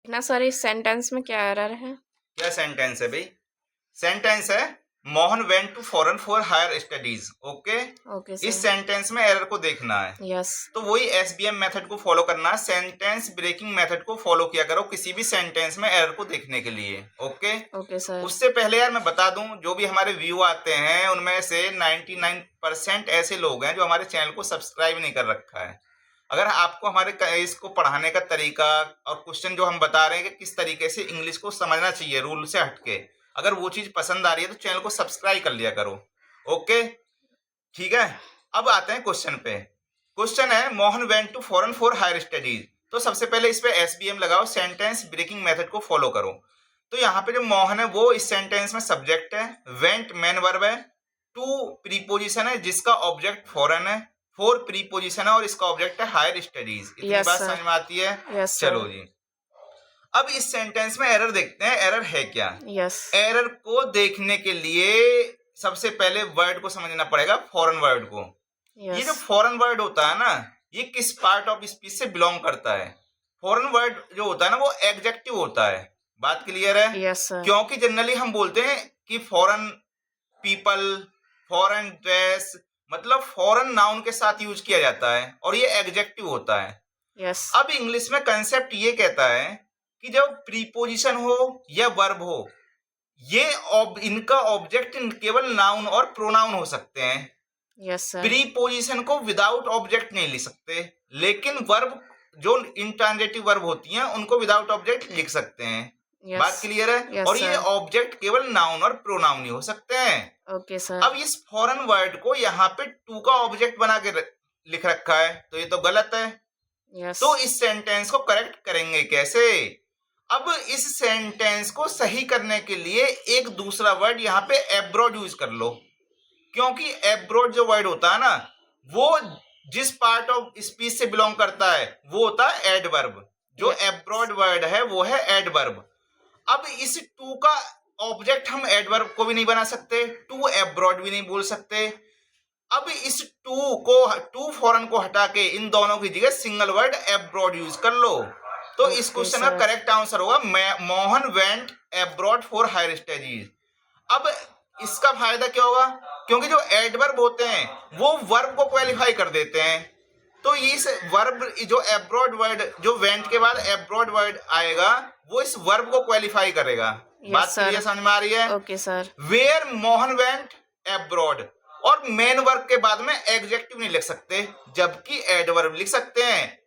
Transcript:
ना सर, इस सेंटेंस में क्या एरर है? क्या सेंटेंस है भाई? सेंटेंस है Mohan went to foreign for higher studies. Okay, okay इस सर। सेंटेंस में एरर को देखना है। यस। तो वही एसबीएम मेथड को फॉलो करना है, सेंटेंस ब्रेकिंग मेथड को फॉलो किया करो किसी भी सेंटेंस में एरर को देखने के लिए। Okay, okay sir. उससे पहले यार मैं बता दूं, जो भी हमारे व्यू आते हैं उनमें से 99% ऐसे लोग हैं जो हमारे चैनल को सब्सक्राइब नहीं कर रखा है। अगर आपको हमारे इसको पढ़ाने का तरीका और क्वेश्चन जो हम बता रहे हैं कि किस तरीके से इंग्लिश को समझना चाहिए रूल से हटके, अगर वो चीज पसंद आ रही है तो चैनल को सब्सक्राइब कर लिया करो। ओके, ठीक है। अब आते हैं क्वेश्चन पे। क्वेश्चन है Mohan went to foreign for higher studies. तो सबसे पहले इस पे एसबीएम लगाओ, सेंटेंस ब्रेकिंग मेथड को फॉलो करो। तो यहाँ पे जो मोहन है वो इस सेंटेंस में सब्जेक्ट है, वेंट मेन वर्ब है, टू प्रीपोजिशन है जिसका ऑब्जेक्ट फॉरेन है, फोर प्रीपोजिशन है और इसका ऑब्जेक्ट है हायर स्टडीज। इतनी यस बात सर। समझ में आती है? Yes sir. चलो जी, अब इस सेंटेंस में एरर देखते हैं, एरर है क्या। यस। एरर को देखने के लिए सबसे पहले वर्ड को समझना पड़ेगा, फॉरेन वर्ड को। ये जो यस। फॉरेन वर्ड होता है ना, ये किस पार्ट ऑफ स्पीच से बिलोंग करता है? फॉरेन वर्ड जो होता है ना वो एडजेक्टिव होता है। बात क्लियर है? Yes sir. क्योंकि जनरली हम बोलते हैं कि फॉरेन पीपल, फॉरेन ड्रेस, मतलब फॉरेन नाउन के साथ यूज किया जाता है और ये एडजेक्टिव होता है। यस। अब इंग्लिश में कंसेप्ट ये कहता है कि जब प्रीपोजिशन हो या वर्ब हो, ये इनका ऑब्जेक्ट केवल नाउन और प्रोनाउन हो सकते हैं। Yes sir. प्रीपोजिशन को विदाउट ऑब्जेक्ट नहीं लिख सकते, लेकिन वर्ब जो इंट्रांजिटिव वर्ब होती हैं उनको विदाउट ऑब्जेक्ट लिख सकते हैं। यस। बात क्लियर है? यस और ये सर। ऑब्जेक्ट केवल नाउन और प्रोनाउन ही हो सकते हैं। Okay sir. अब इस फॉरेन वर्ड को यहाँ पे टू का ऑब्जेक्ट बना के लिख रखा है, तो ये तो गलत है। यस। तो इस सेंटेंस को करेक्ट करेंगे कैसे? अब इस सेंटेंस को सही करने के लिए एक दूसरा वर्ड यहाँ पे एब्रॉड यूज कर लो, क्योंकि एब्रॉड जो वर्ड होता है ना वो जिस पार्ट ऑफ स्पीच से बिलोंग करता है वो होता है एडवर्ब। जो एब्रॉड वर्ड है वो है एडवर्ब। अब इस टू का ऑब्जेक्ट हम एडवर्ब को भी नहीं बना सकते, टू एब्रॉड भी नहीं बोल सकते। अब इस टू फॉरेन को हटा के इन दोनों की जगह सिंगल वर्ड एब्रॉड यूज कर लो। तो इस क्वेश्चन का करेक्ट आंसर होगा Mohan went abroad for higher studies. अब इसका फायदा क्या होगा? क्योंकि जो एडवर्ब होते हैं वो वर्ब को क्वालिफाई कर देते हैं, तो इस वर्ब जो एब्रॉड वर्ड जो वेंट के बाद एब्रॉड वर्ड आएगा वो इस वर्ब को क्वालिफाई करेगा। बात क्लियर समझ में आ रही है? Okay sir. Where Mohan went abroad, और मेन वर्ब के बाद में एडजेक्टिव नहीं लिख सकते जबकि एडवर्ब लिख सकते हैं।